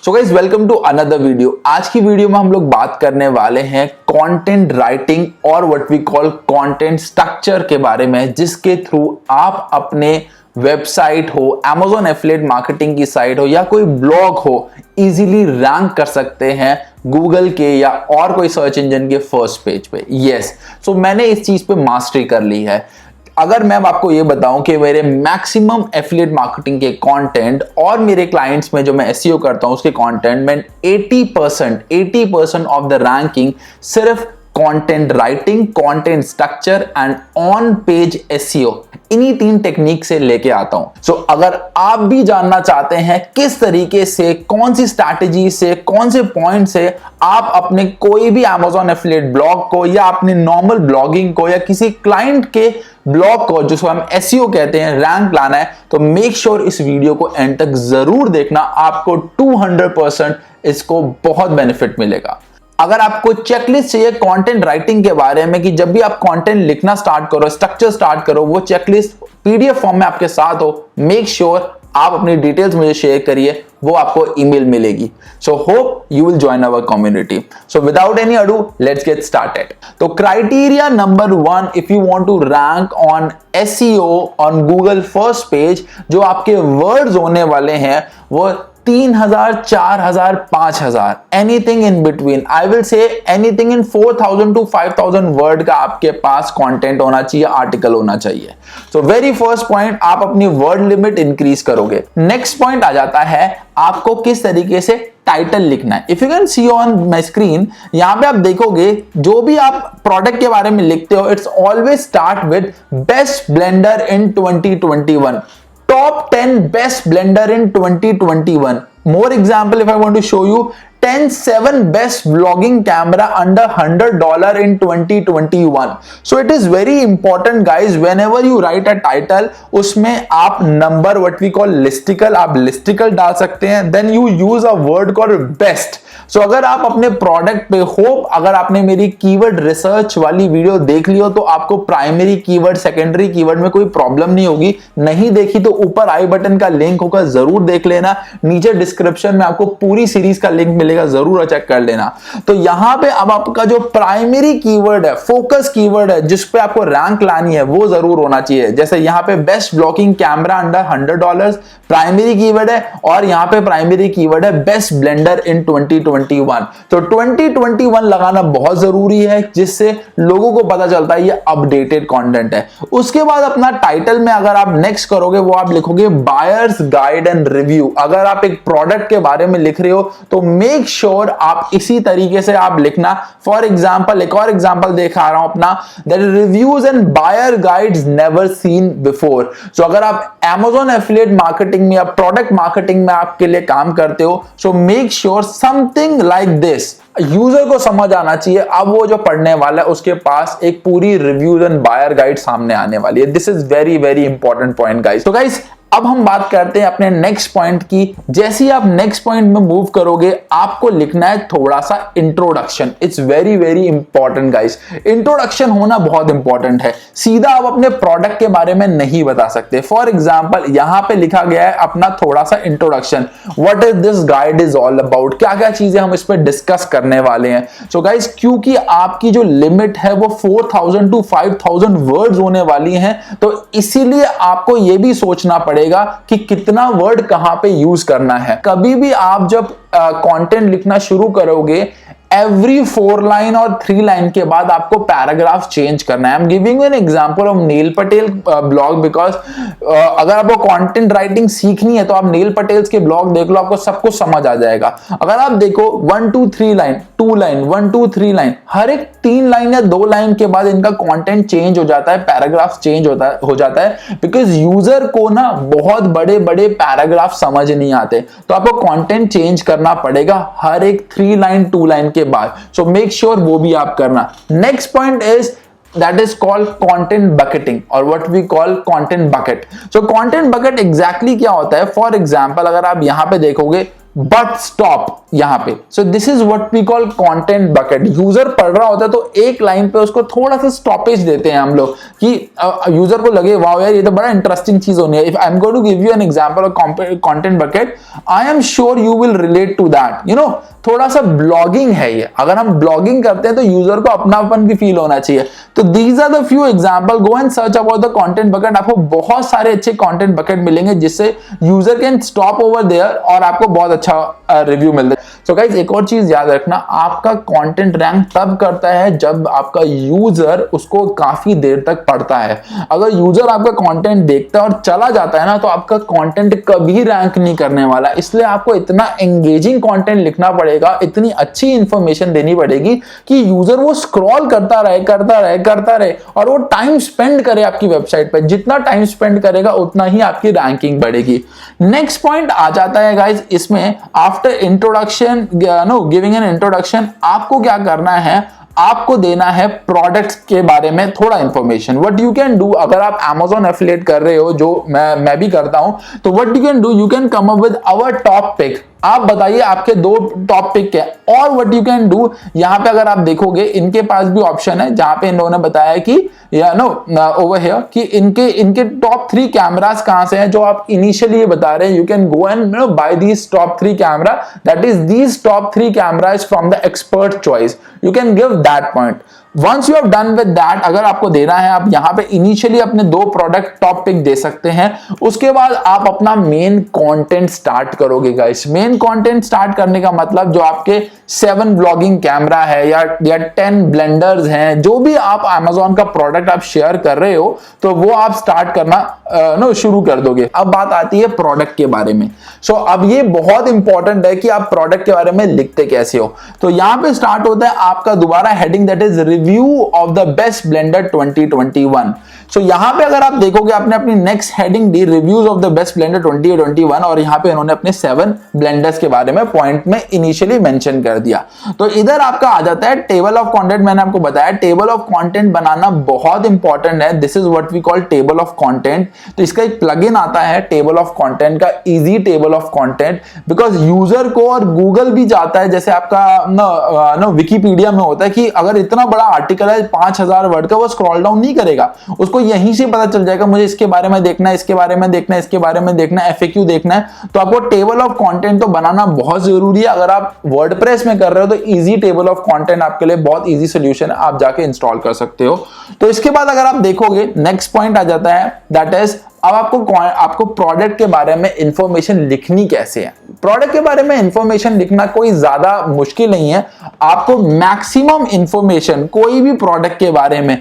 So guys welcome to another video. आज की video में हम लोग बात करने वाले हैं कंटेंट राइटिंग और what we call content structure के बारे में, जिसके थ्रू आप अपने वेबसाइट हो, Amazon एफिलिएट मार्केटिंग की साइट हो या कोई ब्लॉग हो, इजीली रैंक कर सकते हैं गूगल के या और कोई सर्च इंजन के फर्स्ट पेज पे। यस, सो मैंने इस चीज पे मास्टरी कर ली है। अगर मैं आपको ये बताऊं कि मेरे मैक्सिमम एफिलिएट मार्केटिंग के कंटेंट और मेरे क्लाइंट्स में जो मैं एसईओ करता हूं उसके कंटेंट में 80% ऑफ द रैंकिंग सिर्फ content writing, content structure and on page SEO, इन्हीं 3 टेक्निक से लेके आता हूं। सो अगर आप भी जानना चाहते हैं किस तरीके से, कौन सी स्ट्रैटेजी से, कौन से पॉइंट से आप अपने कोई भी Amazon एफिलिएट ब्लॉग को या अपने नॉर्मल ब्लॉगिंग को या किसी क्लाइंट के ब्लॉग को, जिसको हम एसईओ कहते हैं, रैंक लाना है, तो मेक श्योर इस वीडियो को एंड तक जरूर देखना। आपको 200% इसको बहुत बेनिफिट मिलेगा। अगर आपको चेकलिस्ट चाहिए कंटेंट राइटिंग के बारे में कि जब भी आप कंटेंट लिखना स्टार्ट करो, स्ट्रक्चर स्टार्ट करो, वो चेकलिस्ट पीडीएफ फॉर्म में आपके साथ हो, मेक श्योर आप अपनी डिटेल्स मुझे शेयर करिए, वो आपको ईमेल मिलेगी। So hope you will join our community. So without any ado let's get started. तो criteria number 1 if you want to rank on SEO on Google first page, जो आपके वर्ड्स होने वाले हैं वो 3000, 4000, 5000, anything in between. I will say anything in 4000 to 5000 word का आपके पास content होना चाहिए, आर्टिकल होना चाहिए। सो वेरी फर्स्ट पॉइंट, आप अपनी वर्ड लिमिट इंक्रीज करोगे। नेक्स्ट पॉइंट आ जाता है आपको किस तरीके से टाइटल लिखना है। If you can see on my screen, यहां पे आप देखोगे जो भी आप प्रोडक्ट के बारे में लिखते हो, it's always start with best blender in 2021, top 10 best blender in 2021. More example, if I want to show you 7 best vlogging camera under $100 in 2021. So it is very important guys, whenever you write a title, उसमें आप number what we call listicle, आप listicle डाल सकते हैं, then you use a word called best. So अगर आप अपने product पे, होप अगर आपने मेरी कीवर्ड रिसर्च वाली वीडियो देख ली हो तो आपको प्राइमरी कीवर्ड, सेकेंडरी कीवर्ड में कोई प्रॉब्लम नहीं होगी। नहीं देखी तो ऊपर आई बटन का लिंक होगा, जरूर देख लेना। नीचे डिस्क्रिप्शन में आपको पूरी सीरीज का लिंक मिलेगा, जरूर चेक कर लेना। तो यहां पे अब आपका जो प्राइमरी कीवर्ड है, फोकस कीवर्ड है, जिस पे आपको रैंक लानी है, वो जरूर होना चाहिए। जैसे यहाँ पे best blogging camera under $100 primary keyword है, और यहाँ पे प्राइमरी कीवर्ड है बेस्ट ब्लेंडर इन 2021। तो 2021 लगाना बहुत जरूरी है, जिससे लोगों को पता चलता है ये अपडेटेड कंटेंट है। उसके बाद अपना टाइटल में अगर आप नेक्स्ट करोगे, वो आप लिखोगे बायर्स गाइड एंड रिव्यू। अगर आप एक प्रोडक्ट के बारे में लिख रहे हो तो मेक श्योर आप इसी तरीके से आप लिखना। फॉर एग्जांपल, एक और एग्जांपल दिखा रहा हूं अपना, that reviews and buyer guides never seen before. So अगर आप Amazon एफिलिएट मार्केटिंग में या प्रोडक्ट मार्केटिंग में आपके लिए काम करते हो, so make sure something like this, user को समझ आना चाहिए। अब वो जो पढ़ने वाला है उसके पास एक पूरी रिव्यूज एंड बायर गाइड सामने आने वाली है। This is very very important point guys. तो गाइस अब हम बात करते हैं अपने नेक्स्ट पॉइंट की। जैसे ही आप नेक्स्ट पॉइंट में मूव करोगे, आपको लिखना है थोड़ा सा introduction. It's very very important guys, introduction होना बहुत इंपॉर्टेंट है। सीधा आप अपने प्रोडक्ट के बारे में नहीं बता सकते। फॉर एग्जांपल यहां पे लिखा गया है अपना थोड़ा सा introduction, what is this guide is all about, क्या क्या चीजें हम इस पे डिस्कस करने वाले हैं। सो गाइस क्योंकि आपकी जो लिमिट है वो 4000 to 5000 वर्ड्स होने वाली हैं, तो इसीलिए आपको यह भी सोचना पड़ेगा कि कितना वर्ड कहां पे यूज करना है। कभी भी आप जब कंटेंट लिखना शुरू करोगे, एवरी 4 लाइन और 3 लाइन के बाद आपको पैराग्राफ चेंज करना है। I am giving an example of Neil Patel blog, because अगर आपको कंटेंट राइटिंग सीखनी है तो आप नील पटेल्स के ब्लॉग देख लो, आपको सब कुछ समझ आ जाएगा। अगर आप देखो 1 2 3 लाइन, 2 लाइन, 1 2 3 लाइन, हर एक 3 लाइन या 2 लाइन के बाद इनका कंटेंट चेंज हो जाता है, पैराग्राफ चेंज हो जाता है, बिकॉज यूजर को ना बहुत बड़े बड़े पैराग्राफ समझ नहीं आते। तो आपको कंटेंट चेंज करना पड़ेगा हर एक 3 लाइन 2 लाइन के बाद। सो मेक श्योर वो भी आप करना। Next point is that is called content bucketing or what we call content bucket. So content bucket exactly क्या होता है? For example अगर आप यहां पे देखोगे बट स्टॉप यहां पे। So this is what we call content bucket. User पढ़ रहा होता है तो एक लाइन पे उसको थोड़ा सा स्टॉपेज देते हैं हम लोग कि यूजर को लगे वाओ यार ये तो बड़ा इंटरेस्टिंग चीज होनी है। If I am going to give you an example of content bucket, I am sure you will relate to that. थोड़ा सा ब्लॉगिंग है ये। अगर हम ब्लॉगिंग करते हैं तो यूजर को अपनापन भी फील होना चाहिए। तो these are the few example, go and search about the content bucket. आपको बहुत सारे अच्छे कंटेंट बकेट मिलेंगे जिससे user can stop over there और आपको बहुत अच्छा रिव्यू मिलता है। सो गाइस एक और चीज याद रखना, आपका कंटेंट रैंक तब करता है जब आपका यूजर उसको काफी देर तक पढ़ता है। अगर यूजर आपका कंटेंट देखता है और चला जाता है ना, तो आपका कंटेंट कभी रैंक नहीं करने वाला। इसलिए आपको इतना एंगेजिंग कंटेंट लिखना पड़ेगा, इतनी अच्छी इंफॉर्मेशन देनी पड़ेगी कि यूजर वो स्क्रॉल करता रहे और वो टाइम स्पेंड करे आपकी वेबसाइट पे। जितना टाइम स्पेंड करेगा उतना ही आपकी रैंकिंग बढ़ेगी। नेक्स्ट पॉइंट आ जाता है गाइस इसमें, after introduction giving an introduction, आपको क्या करना है, आपको देना है प्रोडक्ट्स के बारे में थोड़ा information. What you can do, अगर आप Amazon एफिलिएट कर रहे हो जो मैं भी करता हूं, तो what you can do, you can come up with our top pick. आप बताइए आपके 2 टॉप पिक क्या है। और व्हाट यू कैन डू, यहां पे अगर आप देखोगे इनके पास भी ऑप्शन है जहां पे इन्होंने बताया कि ओवर हियर कि इनके टॉप 3 कैमरास कहां से हैं जो आप इनिशियली बता रहे हैं। You can go and buy these top 3 camera, that is these top 3 cameras from the expert choice. You can give that point. Once you have done with that, अगर आपको देना है, आप यहां पे इनिशियली अपने 2 प्रोडक्ट टॉप पिक दे सकते हैं। उसके बाद आप अपना मेन कंटेंट स्टार्ट करोगे गाइस। मेन कंटेंट स्टार्ट करने का मतलब जो आपके 7 ब्लॉगिंग कैमरा है या 10 ब्लेंडर्स हैं, जो भी आप Amazon का प्रोडक्ट आप शेयर कर रहे हो, तो वो आप स्टार्ट करना शुरू कर दोगे। अब बात आती है प्रोडक्ट के बारे में। सो अब ये बहुत इंपॉर्टेंट है कि आप प्रोडक्ट के बारे में लिखते कैसे हो। तो यहां पे स्टार्ट होता है आपका दोबारा heading, that is review of the best blender 2021। सो यहां पे अगर आप देखोगे, आपने अपनी next heading the reviews of the best blender 2021 और यहां पे इन्होंने अपने 7 ब्लेंडर्स के बारे में पॉइंट में इनिशियली मेंशन कर दिया। तो इधर आपका आ जाता है टेबल ऑफ कंटेंट। मैंने आपको बताया टेबल ऑफ कंटेंट बनाना बहुत इंपॉर्टेंट है। This is what we call table of content. तो इसका एक प्लगइन आता है टेबल ऑफ कंटेंट का, easy table of content, because user को और गूगल भी जाता है, जैसे आपका विकिपीडिया में होता है कि अगर इतना बड़ा आर्टिकल है 5000 वर्ड का, वो स्क्रॉल डाउन नहीं करेगा, उसको यहीं से पता चल जाएगा मुझे इसके बारे में देखना है, इसके बारे में देखना है, इसके बारे में देखना है, एफएक्यू देखना है। तो आपको टेबल ऑफ कंटेंट तो बनाना बहुत जरूरी है। अगर आप वर्डप्रेस में कर रहे हो तो इजी टेबल ऑफ कंटेंट आपके लिए बहुत इजी सोल्यूशन है, आप जाके इंस्टॉल कर सकते हो। तो इसके बाद अगर आप देखोगे नेक्स्ट पॉइंट आ जाता है, दैट इज अब आपको प्रोडक्ट के बारे में इंफॉर्मेशन लिखनी कैसे है। प्रोडक्ट के बारे में इंफॉर्मेशन लिखना कोई ज्यादा मुश्किल नहीं है। आपको मैक्सिमम इंफॉर्मेशन कोई भी प्रोडक्ट के बारे में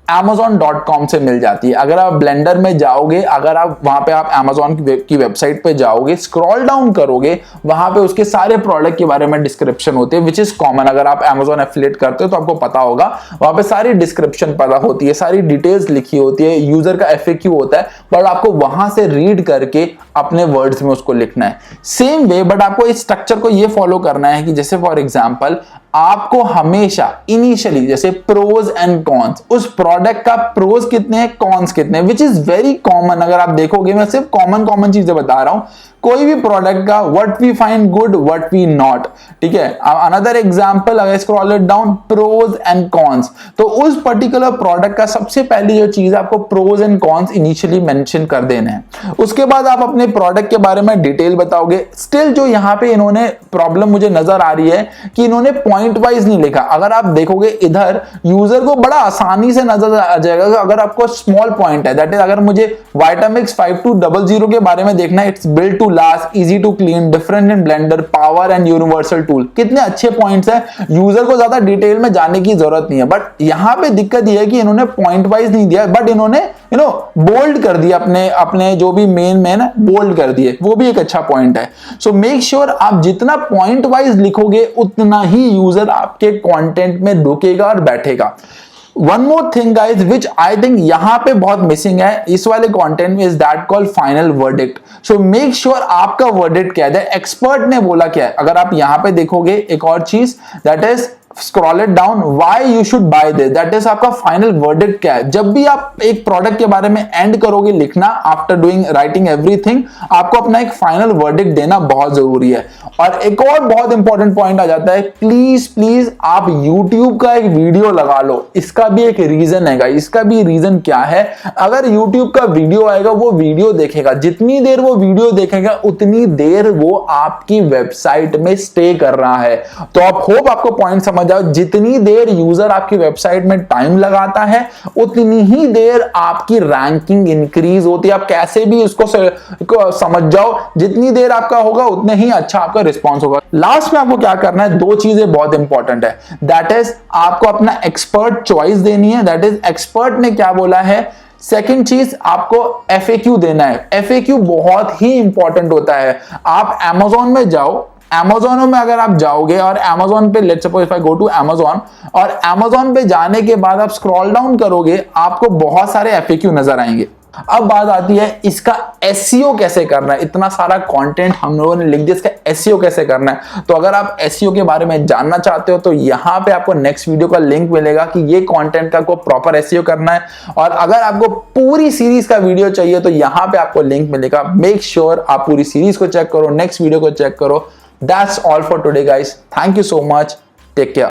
Amazon.com से मिल जाती है। अगर आप ब्लेंडर में जाओगे, अगर आप वहां पे आप Amazon की वेबसाइट पे जाओगे, स्क्रॉल डाउन करोगे, वहां पे उसके सारे प्रोडक्ट के बारे में डिस्क्रिप्शन होते हैं, विच इज कॉमन। अगर आप Amazon एफिलिएट करते हो तो आपको पता होगा, वहां पे सारी डिस्क्रिप्शन पता होती है, सारी डिटेल्स लिखी होती है, यूजर का एफएक्यू होता है, बट आपको वहां से रीड करके अपने वर्ड्स में उसको लिखना है। सेम वे, बट आपको इस स्ट्रक्चर को ये फॉलो करना है कि जैसे फॉर एग्जाम्पल आपको हमेशा इनिशियली जैसे प्रोज एंड कॉन्स, उस प्रोडक्ट का प्रोज कितने हैं, कॉन्स कितने हैं, विच इज वेरी कॉमन। अगर आप देखोगे, मैं सिर्फ कॉमन चीजें बता रहा हूं, कोई भी प्रोडक्ट का what we find good, what we not, ठीक है। अनदर एग्जांपल, अगर scroll it down, pros and cons, तो उस पर्टिकुलर प्रोडक्ट का सबसे पहली जो चीज आपको pros and cons initially mention कर देना है। उसके बाद आप अपने प्रोडक्ट के बारे में डिटेल बताओगे। स्टिल जो यहां पे इन्होंने प्रॉब्लम मुझे नजर आ रही है कि इन्होंने पॉइंट वाइज नहीं लिखा। अगर आप देखोगे इधर, यूजर को बड़ा आसानी से नजर आ जाएगा कि अगर आपको स्मॉल पॉइंट है, दैट इज अगर मुझे Vitamix 5200 के बारे में देखना है, it's built to last, easy to clean, different in blender, power and universal tool, कितने अच्छे पॉइंट्स हैं। यूजर को ज्यादा डिटेल में जाने की जरूरत नहीं है, बट यहां पे दिक्कत यह है कि इन्होंने पॉइंट वाइज नहीं दिया, बट इन्होंने बोल्ड कर दिया, अपने जो भी मेन है बोल्ड कर दिए, वो भी एक अच्छा पॉइंट है। सो मेक श्योर आप जितना पॉइंट वाइज लिखोगे उतना ही यूजर आपके कंटेंट में रुकेगा और बैठेगा। One more thing guys which I think यहां पे बहुत मिसिंग है इस वाले कंटेंट में, is that called final verdict. So make sure आपका वर्डिक्ट क्या है, एक्सपर्ट ने बोला क्या है। अगर आप यहां पे देखोगे एक और चीज, that is scroll it down, why you should by this, that is आपका फाइनल वर्डिक्ट क्या है। जब भी आप एक प्रोडक्ट के बारे में एंड करोगे लिखना, आफ्टर डूइंग राइटिंग एवरीथिंग, आपको अपना एक फाइनल वर्डिक्ट देना बहुत जरूरी है। और एक और बहुत इंपॉर्टेंट पॉइंट आ जाता है, प्लीज प्लीज आप YouTube का एक वीडियो लगा लो। इसका भी एक रीजन है, इसका भी रीजन क्या है, अगर YouTube का वीडियो आएगा, वो वीडियो देखेगा, जितनी देर वो वीडियो देखेगा उतनी देर वो आपकी वेबसाइट में स्टे कर रहा है। तो आप होप आपको पॉइंट समझ आओ, जितनी देर यूजर आपकी वेबसाइट में टाइम लगाता है उतनी ही देर आपकी रैंकिंग इंक्रीज होती है। आप कैसे भी उसको समझ जाओ, जितनी देर आपका होगा उतने ही अच्छा आपका रिस्पॉन्स होगा। लास्ट में आपको क्या करना है, दो चीजें बहुत इंपॉर्टेंट है, दैट इज आपको अपना एक्सपर्ट चॉइस देनी है, दैट इज एक्सपर्ट ने क्या बोला है। सेकेंड चीज, आपको FAQ देना है। FAQ बहुत ही इंपॉर्टेंट होता है। आप Amazon में जाओ, Amazon में अगर आप जाओगे और Amazon पे, let's suppose if I go to Amazon, और Amazon पे जाने के बाद आप स्क्रॉल डाउन करोगे, आपको बहुत सारे FAQ नजर आएंगे। अब बात आती है इसका SEO कैसे करना है। इतना सारा कंटेंट हम लोगों ने लिख दिया, इसका SEO कैसे करना है। तो अगर आप SEO के बारे में जानना चाहते हो तो यहाँ पे आपको नेक्स्ट वीडियो का लिंक मिलेगा कि ये कंटेंट का को प्रॉपर SEO करना है। और अगर आपको पूरी सीरीज का वीडियो चाहिए तो यहाँ पे आपको लिंक मिलेगा। मेक श्योर आप पूरी सीरीज को चेक करो, नेक्स्ट वीडियो को चेक करो। That's all for today guys, thank you so much, take care.